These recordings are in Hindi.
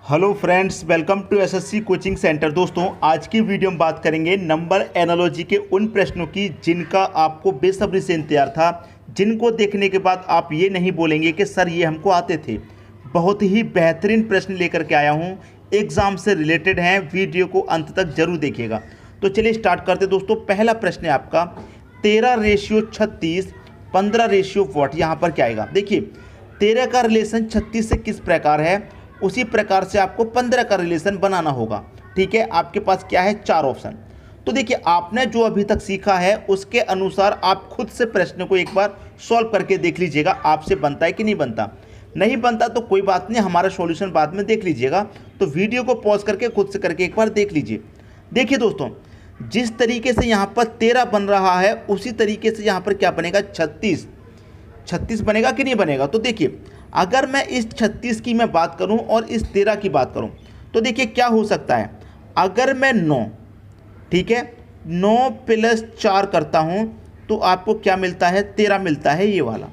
Hello friends, welcome to SSC coaching centre. दोस्तों, आज की वीडियो में बात करेंगे नंबर एनालॉजी के उन प्रश्नों की जिनका आपको बेसब्री से इंतजार था, जिनको देखने के बाद आप ये नहीं बोलेंगे कि सर ये हमको आते थे। बहुत ही बेहतरीन प्रश्न लेकर के आया हूँ, एग्ज़ाम से रिलेटेड हैं। वीडियो को अंत तक जरूर देखिएगा। तो चलिए स्टार्ट करते दोस्तों। पहला प्रश्न है आपका 13:36, 15:8। यहाँ पर क्या आएगा? देखिए, 13 का रिलेशन 36 से किस प्रकार है, उसी प्रकार से आपको 15 का रिलेशन बनाना होगा। ठीक है, आपके पास क्या है? 4 ऑप्शन। तो देखिए, आपने जो अभी तक सीखा है उसके अनुसार आप खुद से प्रश्न को एक बार सॉल्व करके देख लीजिएगा, आपसे बनता है कि नहीं बनता। नहीं बनता तो कोई बात नहीं, हमारा सॉल्यूशन बाद में देख लीजिएगा। तो वीडियो को पॉज करके खुद से करके एक बार देख लीजिए। देखिए दोस्तों, जिस तरीके से यहाँ पर 13 बन रहा है उसी तरीके से यहाँ पर क्या बनेगा? 36 बनेगा कि नहीं बनेगा? तो देखिए, अगर मैं इस 36 की मैं बात करूं और इस 13 की बात करूं तो देखिए क्या हो सकता है। अगर मैं 9, ठीक है, 9 + 4 करता हूं तो आपको क्या मिलता है? 13 मिलता है, ये वाला।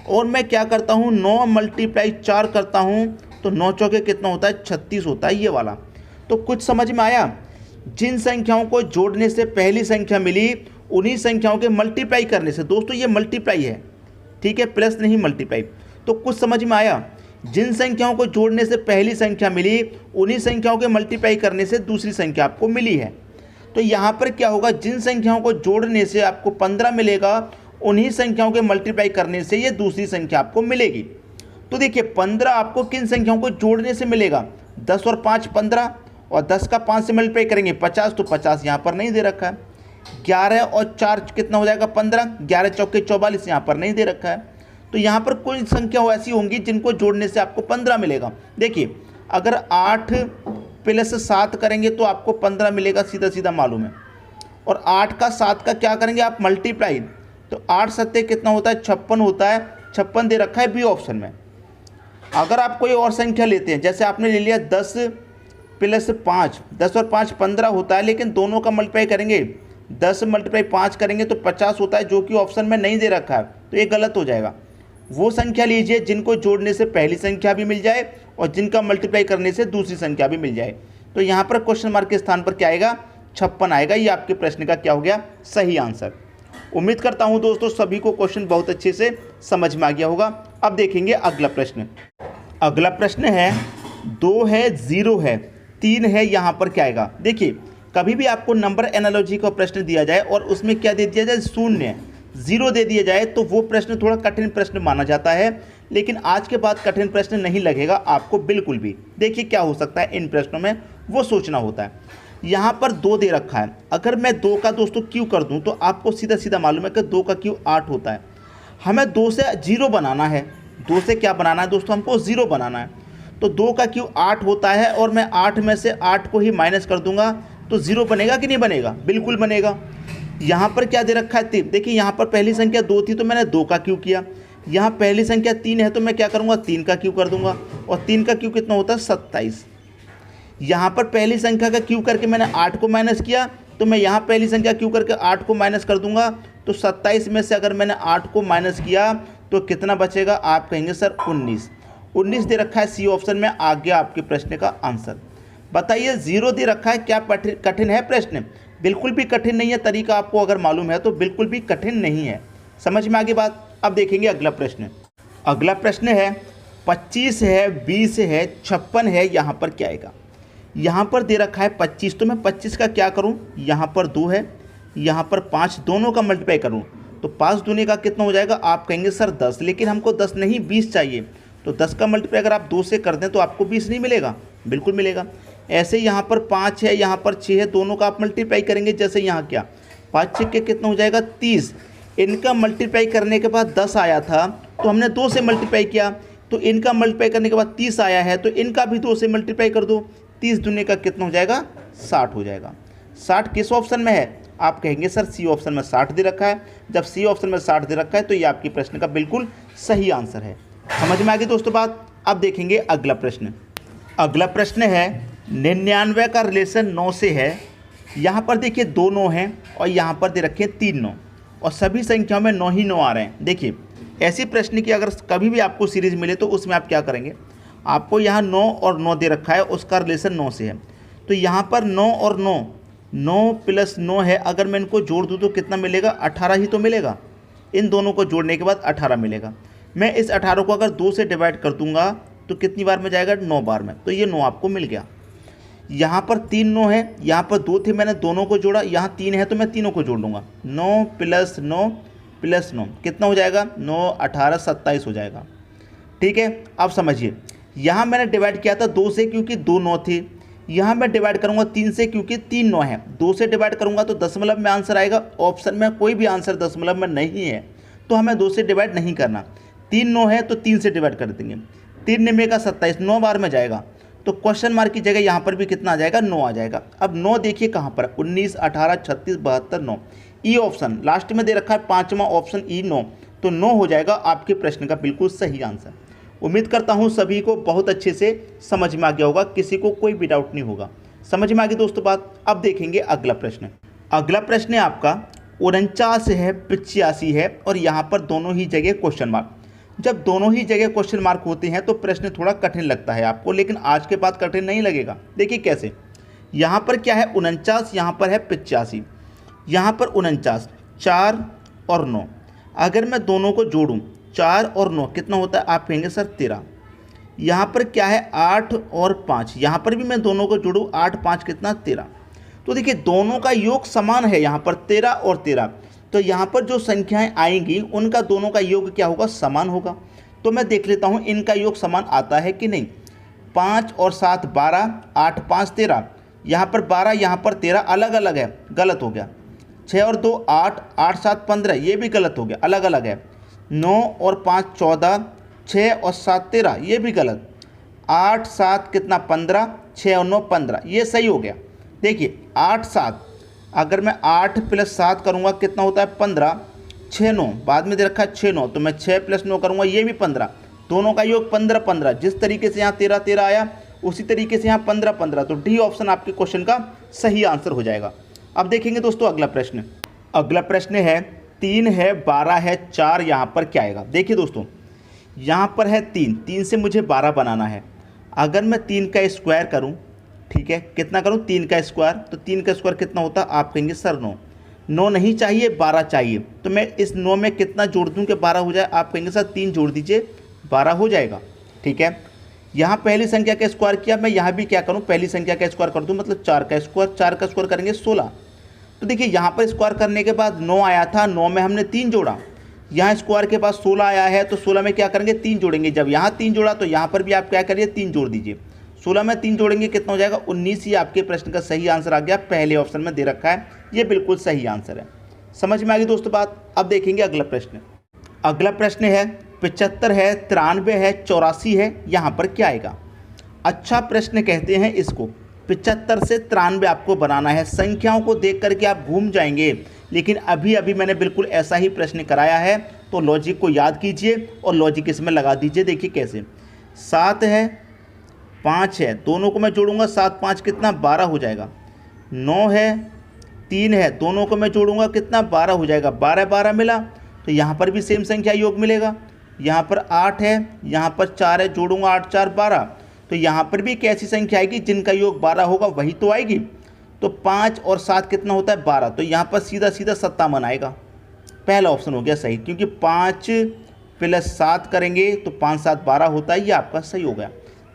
और मैं क्या करता हूं? 9 × 4 करता हूं तो 9 चौके कितना होता है? 36 होता है, ये वाला। तो कुछ समझ में आया? जिन संख्याओं को जोड़ने से पहली संख्या मिली, उन्हीं संख्याओं के मल्टीप्लाई करने से, दोस्तों ये मल्टीप्लाई है, ठीक है, प्लस नहीं मल्टीप्लाई। तो कुछ समझ में आया? जिन संख्याओं को जोड़ने से पहली संख्या मिली, उन्हीं संख्याओं के मल्टीप्लाई करने से दूसरी संख्या आपको मिली है। तो यहाँ पर क्या होगा? जिन संख्याओं को जोड़ने से आपको 15 मिलेगा, उन्हीं संख्याओं के मल्टीप्लाई करने से ये दूसरी संख्या आपको मिलेगी। तो देखिए, 15 आपको किन संख्याओं को जोड़ने से मिलेगा? 10 और 5 15, और 10 का 5 से मल्टीप्लाई करेंगे 50, तो 50 यहाँ पर नहीं दे रखा है। 11 और 4 कितना हो जाएगा? 15, 11 चौके 44 यहाँ पर नहीं दे रखा है। तो यहाँ पर कोई संख्या ऐसी होंगी जिनको जोड़ने से आपको 15 मिलेगा। देखिए, अगर 8 + 7 करेंगे तो आपको 15 मिलेगा, सीधा सीधा मालूम है। और 8 का 7 का क्या करेंगे आप? मल्टीप्लाई। तो 8 सत्ते कितना होता है? 56 होता है। 56 दे रखा है बी ऑप्शन में। अगर आप कोई और संख्या लेते हैं, जैसे आपने ले लिया 10 + 5, 10 और 5 15 होता है, लेकिन दोनों का मल्टीप्लाई करेंगे, 10 × 5 करेंगे तो 50 होता है, जो कि ऑप्शन में नहीं दे रखा है, तो ये गलत हो जाएगा। वो संख्या लीजिए जिनको जोड़ने से पहली संख्या भी मिल जाए और जिनका मल्टीप्लाई करने से दूसरी संख्या भी मिल जाए। तो यहाँ पर क्वेश्चन मार्क के स्थान पर क्या आएगा? 56 आएगा। ये आपके प्रश्न का क्या हो गया? सही आंसर। उम्मीद करता हूँ दोस्तों सभी को क्वेश्चन बहुत अच्छे से समझ में आ गया होगा। अब देखेंगे अगला प्रश्न। अगला प्रश्न है 2 है, 0 है, 3 है, यहाँ पर क्या आएगा? देखिए, कभी भी आपको नंबर एनालॉजी का प्रश्न दिया जाए और उसमें क्या दे दिया जाए? 0 0 दे दिया जाए तो वो प्रश्न थोड़ा कठिन प्रश्न माना जाता है, लेकिन आज के बाद कठिन प्रश्न नहीं लगेगा आपको बिल्कुल भी। देखिए क्या हो सकता है इन प्रश्नों में, वो सोचना होता है। यहाँ पर 2 दे रखा है, अगर मैं 2 का दोस्तों क्यू कर दूँ तो आपको सीधा सीधा मालूम है कि 2 का क्यू 8 होता है। हमें 2 से 0 बनाना है। 2 से क्या बनाना है दोस्तों? हमको 0 बनाना है। तो 2 का क्यू 8 होता है और मैं 8 में से 8 को ही माइनस कर दूंगा तो 0 बनेगा कि नहीं बनेगा? बिल्कुल बनेगा। यहाँ पर क्या दे रखा है? 3। देखिए, यहाँ पर पहली संख्या 2 थी तो मैंने 2 का क्यू किया। यहाँ पहली संख्या 3 है तो मैं क्या करूँगा? 3 का क्यू कर दूंगा। और 3 का क्यू कितना होता है? 27। यहाँ पर पहली संख्या का क्यू करके मैंने 8 को माइनस किया, तो मैं यहाँ पहली संख्या क्यू करके 8 को माइनस कर दूंगा। तो 27 में से अगर मैंने 8 को माइनस किया तो कितना बचेगा? आप कहेंगे सर 19। 19 दे रखा है सी ऑप्शन में। आ गया आपके प्रश्न का आंसर। बताइए, 0 दे रखा है, क्या कठिन है प्रश्न? बिल्कुल भी कठिन नहीं है। तरीका आपको अगर मालूम है तो बिल्कुल भी कठिन नहीं है। समझ में आ गई बात? अब देखेंगे अगला प्रश्न। अगला प्रश्न है 25 है, 20 है, 56 है, यहाँ पर क्या आएगा? यहाँ पर दे रखा है 25, तो मैं 25 का क्या करूँ? यहाँ पर 2 है, यहाँ पर 5, दोनों का मल्टीप्लाई करूँ तो 5 दूनी का कितना हो जाएगा? आप कहेंगे सर 10, लेकिन हमको 10 नहीं 20 चाहिए। तो 10 का मल्टीप्लाई अगर आप 2 से कर दें तो आपको 20 नहीं मिलेगा? बिल्कुल मिलेगा। ऐसे यहाँ पर 5 है, यहाँ पर 6 है, दोनों का आप मल्टीप्लाई करेंगे। जैसे यहाँ क्या 5 6 के कितना हो जाएगा? 30। इनका मल्टीप्लाई करने के बाद 10 आया था तो हमने 2 से मल्टीप्लाई किया, तो इनका मल्टीप्लाई करने के बाद 30 आया है तो इनका भी 2 से मल्टीप्लाई कर दो। 30 दूनी का कितना हो जाएगा? 60 हो जाएगा। 60 किस ऑप्शन में है? आप कहेंगे सर सी ऑप्शन में 60 दे रखा है। जब सी ऑप्शन में 60 दे रखा है तो ये आपकी प्रश्न का बिल्कुल सही आंसर है। समझ में आ गई दोस्तों बात? अब देखेंगे अगला प्रश्न। अगला प्रश्न है 99 का रिलेशन 9 से है। यहाँ पर देखिए 2 9 हैं और यहाँ पर दे रखे 3 9, और सभी संख्याओं में 9 ही 9 आ रहे हैं। देखिए, ऐसी प्रश्न की अगर कभी भी आपको सीरीज मिले तो उसमें आप क्या करेंगे? आपको यहाँ 9 और 9 दे रखा है, उसका रिलेशन 9 से है। तो यहाँ पर 9 और 9, 9 प्लस 9 है, अगर मैं इनको जोड़ दूँ तो कितना मिलेगा, 18 ही तो मिलेगा। इन दोनों को जोड़ने के बाद 18 मिलेगा। मैं इस 18 को अगर 2 से डिवाइड कर दूंगा तो कितनी बार में जाएगा, 9 बार में। तो ये 9 आपको मिल गया। यहाँ पर 3 9 है, यहाँ पर 2 थे, मैंने दोनों को जोड़ा, यहाँ 3 है तो मैं तीनों को जोड़ लूँगा। 9 प्लस 9 प्लस 9 कितना हो जाएगा, 9 18 27 हो जाएगा। ठीक है, अब समझिए, यहाँ मैंने डिवाइड किया था 2 से क्योंकि 2 9 थे, यहाँ मैं डिवाइड करूँगा 3 से क्योंकि 3 9 है। 2 से डिवाइड करूँगा तो दशमलव में आंसर आएगा, ऑप्शन में कोई भी आंसर दशमलव में नहीं है तो हमें 2 से डिवाइड नहीं करना। 3 9 है तो 3 से डिवाइड कर देंगे, 3 9 का 27, 9 बार में जाएगा। तो क्वेश्चन मार्क की जगह यहाँ पर भी कितना आ जाएगा, 9 आ जाएगा। अब 9 देखिए कहाँ पर, 19 18 36 72 9, ई ऑप्शन लास्ट में दे रखा है, 5वां ऑप्शन ई 9। तो 9 हो जाएगा आपके प्रश्न का बिल्कुल सही आंसर। उम्मीद करता हूँ सभी को बहुत अच्छे से समझ में आ गया होगा, किसी को कोई भी डाउट नहीं होगा। समझ में आ गई दोस्तों बात। अब देखेंगे अगला प्रश्न। अगला प्रश्न है आपका 49 है, 85 है और यहाँ पर दोनों ही जगह क्वेश्चन मार्क। जब दोनों ही जगह क्वेश्चन मार्क होते हैं तो प्रश्न थोड़ा कठिन लगता है आपको, लेकिन आज के बाद कठिन नहीं लगेगा। देखिए कैसे, यहाँ पर क्या है 49, यहाँ पर है 85। यहाँ पर 49, 4 और 9, अगर मैं दोनों को जोड़ूँ 4 और 9 कितना होता है, आप कहेंगे सर 13। यहाँ पर क्या है 8 और 5, यहाँ पर भी मैं दोनों को जोड़ूँ 8 5 कितना 13। तो देखिए दोनों का योग समान है, यहाँ पर 13 और 13, तो यहाँ पर जो संख्याएं आएंगी उनका दोनों का योग क्या होगा, समान होगा। तो मैं देख लेता हूँ इनका योग समान आता है कि नहीं। 5 और 7 12, 8 5 13, यहाँ पर 12 यहाँ पर 13 अलग अलग है, गलत हो गया। 6 और 2 8, 8 7 15, ये भी गलत हो गया, अलग अलग है। 9 और 5 14, 6 और 7 13, ये भी गलत। 8 7 कितना 15, 6 और 9 15, ये सही हो गया। देखिए 8 7, अगर मैं 8 प्लस 7 करूँगा कितना होता है 15, 6 9 बाद में दे रखा है 6 9, तो मैं 6 प्लस 9 करूँगा ये भी 15, दोनों का योग 15 15। जिस तरीके से यहाँ 13 13 आया उसी तरीके से यहाँ 15 15, तो डी ऑप्शन आपके क्वेश्चन का सही आंसर हो जाएगा। अब देखेंगे दोस्तों अगला प्रश्न। अगला प्रश्न है 3 है, 12 है, 4, यहाँ पर क्या आएगा। देखिए दोस्तों यहाँ पर है 3, 3 से मुझे 12 बनाना है। अगर मैं 3 का स्क्वायर करूँ, ठीक है, कितना करूँ 3 का स्क्वायर, तो 3 का स्क्वायर कितना होता है, आप कहेंगे सर 9। 9 नहीं चाहिए 12 चाहिए, तो मैं इस 9 में कितना जोड़ दूँ कि 12 हो जाए, आप कहेंगे सर 3 जोड़ दीजिए 12 हो जाएगा। ठीक है, यहाँ पहली संख्या का स्क्वायर किया, मैं यहाँ भी क्या करूँ पहली संख्या का स्क्वायर कर दूँ, मतलब 4 का स्क्वायर, 4 का स्क्वायर करेंगे 16। तो देखिए यहाँ पर स्क्वायर करने के बाद 9 आया था, 9 में हमने 3 जोड़ा, यहाँ स्क्वायर के बाद 16 आया है तो 16 में क्या करेंगे 3 जोड़ेंगे। जब यहाँ 3 जोड़ा तो यहाँ पर भी आप क्या करिए 3 जोड़ दीजिए। 16 में 3 जोड़ेंगे कितना हो जाएगा 19। ही आपके प्रश्न का सही आंसर आ गया, पहले ऑप्शन में दे रखा है, ये बिल्कुल सही आंसर है। समझ में आ गई दोस्तों बात। अब देखेंगे अगला प्रश्न। अगला प्रश्न है 75 है, 93 है, 84 है, यहाँ पर क्या आएगा। अच्छा प्रश्न कहते हैं इसको। 75 से 93 आपको बनाना है। संख्याओं को देख करके आप घूम जाएंगे, लेकिन अभी अभी मैंने बिल्कुल ऐसा ही प्रश्न कराया है, तो लॉजिक को याद कीजिए और लॉजिक इसमें लगा दीजिए। देखिए कैसे, 7 है 5 है, दोनों को मैं जोड़ूंगा 7 5 कितना 12 हो जाएगा। 9 है 3 है, दोनों को मैं जोड़ूंगा कितना 12 हो जाएगा। 12 12 मिला तो यहाँ पर भी सेम संख्या योग मिलेगा। यहाँ पर 8 है, यहाँ पर 4 है, जोड़ूंगा 8 4 12, तो यहाँ पर भी एक ऐसी संख्या आएगी जिनका योग 12 होगा, वही तो आएगी। तो 5 और 7 कितना होता है 12, तो यहाँ पर सीधा सीधा 57 आएगा। पहला ऑप्शन हो गया सही, क्योंकि 5 प्लस 7 करेंगे तो 5 7 12 होता है, ये आपका सही हो गया।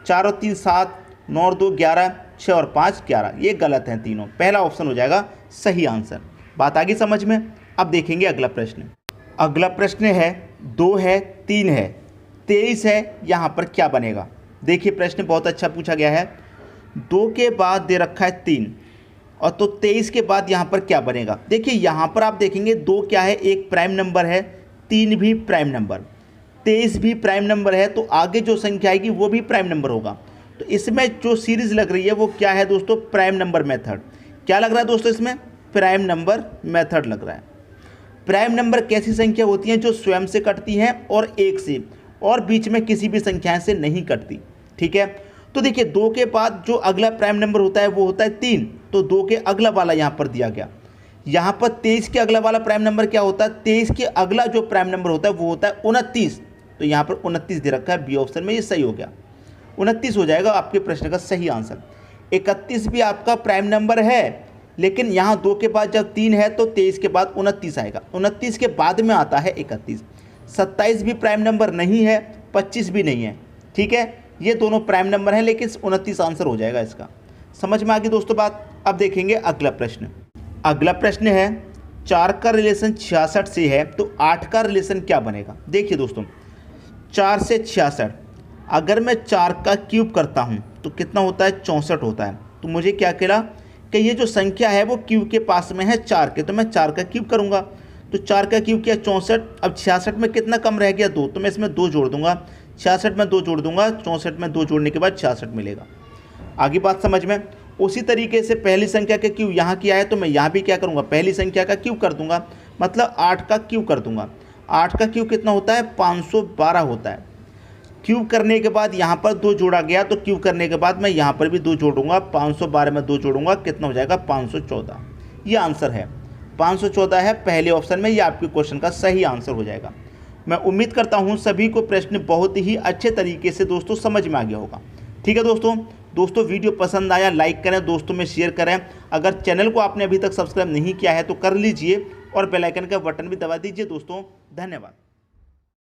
4 और 3 7, 9 और 2 11, 6 और 5 11, ये गलत हैं तीनों। पहला ऑप्शन हो जाएगा सही आंसर। बात आ गई समझ में। अब देखेंगे अगला प्रश्न। अगला प्रश्न है 2 है 3 है, 23 है, यहाँ पर क्या बनेगा। देखिए प्रश्न बहुत अच्छा पूछा गया है। 2 के बाद दे रखा है 3 और तो 23 के बाद यहाँ पर क्या बनेगा। देखिए यहाँ पर आप देखेंगे 2 क्या है, एक प्राइम नंबर है, 3 भी प्राइम नंबर, 23 भी प्राइम नंबर है, तो आगे जो संख्या आएगी वो भी प्राइम नंबर होगा। तो इसमें जो सीरीज़ लग रही है वो क्या है दोस्तों, प्राइम नंबर मेथड। क्या लग रहा है दोस्तों इसमें, प्राइम नंबर मेथड लग रहा है। प्राइम नंबर कैसी संख्या होती हैं जो स्वयं से कटती हैं और 1 से, और बीच में किसी भी संख्या से नहीं कटती। ठीक है, तो देखिए 2 के बाद जो अगला प्राइम नंबर होता है वो होता है 3, तो 2 के अगला वाला यहाँ पर दिया गया। यहाँ पर 23 के अगला वाला प्राइम नंबर क्या होता है, 23 के अगला जो प्राइम नंबर होता है वो होता है 29, तो यहाँ पर 29 दे रखा है बी ऑप्शन में, ये सही हो गया। 29 हो जाएगा आपके प्रश्न का सही आंसर। 31 भी आपका प्राइम नंबर है, लेकिन यहाँ 2 के बाद जब 3 है तो 23 के बाद 29 आएगा, 29 के बाद में आता है 31। 27 भी प्राइम नंबर नहीं है, 25 भी नहीं है, ठीक है, ये दोनों प्राइम नंबर हैं, लेकिन 29 आंसर हो जाएगा इसका। समझ में आ गई दोस्तों बात। अब देखेंगे अगला प्रश्न। अगला प्रश्न है 4 का रिलेशन 66 से है तो 8 का रिलेशन क्या बनेगा। देखिए दोस्तों, 4 से 66, अगर मैं 4 का क्यूब करता हूँ तो कितना होता है, 64 होता है। तो मुझे क्या कहला कि ये जो संख्या है वो क्यूब के पास में है 4 के, तो मैं 4 का क्यूब करूँगा। तो 4 का क्यूब किया 64। अब 66 में कितना कम रह गया, 2, तो मैं इसमें 2 जोड़ दूंगा। 66 में 2 जोड़ दूंगा, 64 में 2 जोड़ने के बाद 66 मिलेगा। आगे बात समझ में। उसी तरीके से पहली संख्या का क्यूब यहाँ किया है तो मैं यहाँ भी क्या करूँगा, पहली संख्या का क्यूब कर दूंगा, मतलब 8 का क्यूब कर दूंगा। 8 का क्यूब कितना होता है, 512 होता है। क्यूब करने के बाद यहाँ पर 2 जोड़ा गया, तो क्यूब करने के बाद मैं यहाँ पर भी 2 जोड़ूंगा, 512 में 2 जोड़ूंगा, कितना हो जाएगा, 514। ये आंसर है, 514 है पहले ऑप्शन में, ये आपके क्वेश्चन का सही आंसर हो जाएगा। मैं उम्मीद करता हूँ सभी को प्रश्न बहुत ही अच्छे तरीके से दोस्तों समझ में आ गया होगा। ठीक है दोस्तों वीडियो पसंद आया लाइक करें, दोस्तों में शेयर करें। अगर चैनल को आपने अभी तक सब्सक्राइब नहीं किया है तो कर लीजिए और बेल आइकन का बटन भी दबा दीजिए दोस्तों। धन्यवाद।